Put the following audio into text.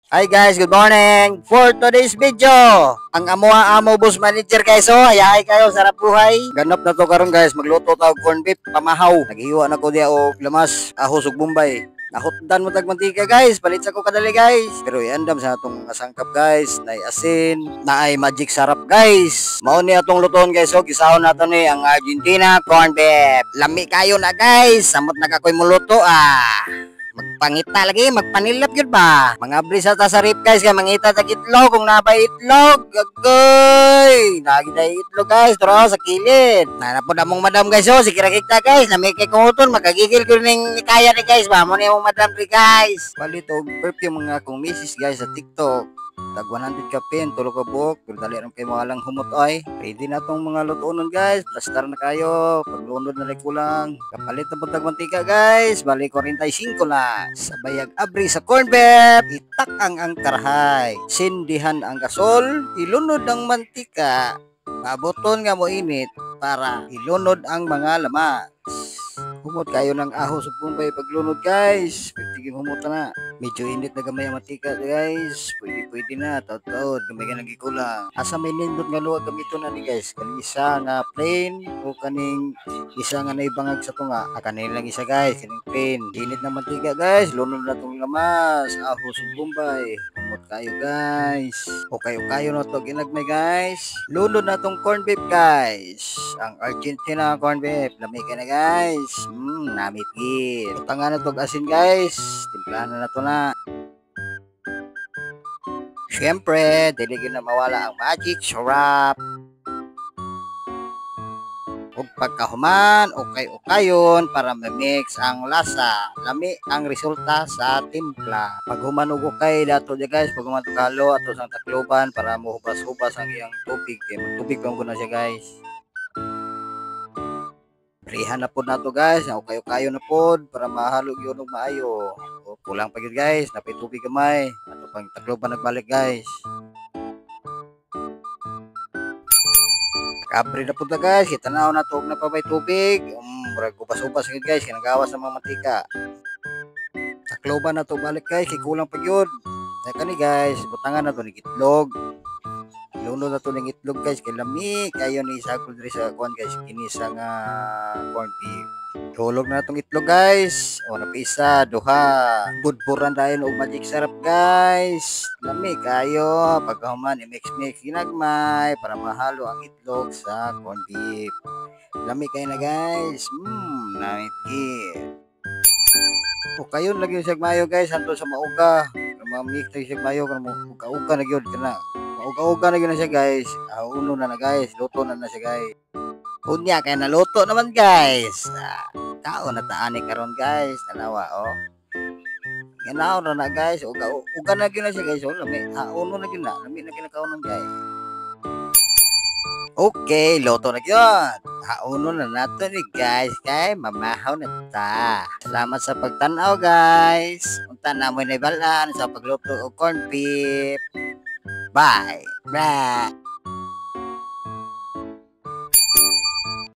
Hi guys, good morning! For today's video, ang amo boss manager guys, ayahay kayo, sarap buhay. Ganap na to karon guys, magluto tawag corn beef, pamahaw. Naghiwa na ko diya og lamas, ahos ug bombay. Nahutdan mo tag mantika guys, palit sa ko kadali guys. Pero iandam sa atong sangkap guys, naay asin, naay magic sarap guys. Mao ni atong luton guys, gisahon nato ni ang Argentina corn beef. Lami kayo na guys, samot na kakoy muluto Magpangita lagi, magpanilap yun ba? Mga brisa ta sa rip guys, kaya mangita ta itlog, kung nabay itlog, gagoy! Lagi na itlog guys, turo sa kilid. Nanapod among madam guys, si kirakita guys, nami kay kunguton, magkagigil ko ning kaya ni guys, ba? Mo ni among madam ri guys. Palit og perfume mga akong misis guys sa TikTok. Tag 100 ka pin, tulo ka buhok, pero dali rin kayo mga lang humot ay. Ready na tong mga lutuonon guys, plastar na kayo, paglunod na rin kulang. Kapalit na puntag mantika guys, bali 45 lang. Sabayag abri sa corn beef, itak ang karahay. Sindihan ang gasol, ilunod ang mantika, mabuton nga mo init para ilunod ang mga lamas. Humot kayo ng ahos ug bombay paglunod guys. Pwede humot na. Medyo init na gamay ang matika guys. Pwede na. Taod-taod. Gamay ka nagikulang. Asa may nindot nga luwag gamito na ni guys. Kani isa nga plain o kaning isa nga naibangag sa tunga. Kanin lang isa guys. Kaning plain. Init na mantika guys. Lunod na tong lamas. Ahos ug bombay. Humot kayo guys. O kayo na to ginagmay guys. Lunod na tong corn beef guys. Ang Argentina corn beef. Lamig ka na guys. Namit gid. Utangan na to asin guys. Timplahan na to na. Siyempre, dili gyud na mawala ang magic syrup. Ug pagkahuman, okay-okayon para ma-mix ang lasa. Lami ang resulta sa timpla. Paghuman ug okay dato di guys, paghuman to kalo ato sang takloban para mohubas-hubas ang iyang tubig. Kay tubig pa na siya guys. Rihan na po na to guys, kayo na po para mahalo yun og maayo. O, kulang pa yun guys, napay tubig gamay. Ato pang taklo pa nagbalik guys. Kabri na po na guys, kita na to na pa may tubig. Murag upas-upas yun guys, kinagawas ng mga mantika. Taklo ba na to balik guys, kulang pa yun. Teka ni guys, butangan na to ni itlog. Lunod na to ng itlog guys, kay lami kayo ni sagol diri sa kuan guys, kinisa nga corn beef. Hulog na tong itlog guys. O napisa, duha. Budburan dayon og magic sarap guys. Lami kayo pagkahuman i-mix ginagmay para mahalo ang itlog sa corn beef. Lami kayo na guys. Namit gid. O kayo lagi sa mayo guys, hanto sa mauga. Mamik tayo sa mayo kan uga-uga na gyud kana. Uga-uga na gyud na siya guys. Uno na guys, luto na siya guys. Unya kay naluto naman guys. Tao na taani karon guys, tanawa Ganaw na guys, uga na gyud na siya guys. Lami, uno na gyud na, lami na kinakaunon guys. Okay, luto na gyud. Uno na nato ni guys, kay mamahaw na ta. Salamat sa pagtanaw guys. Unta na mo na balaan sa pagluto og corn beef. Bye. Bye.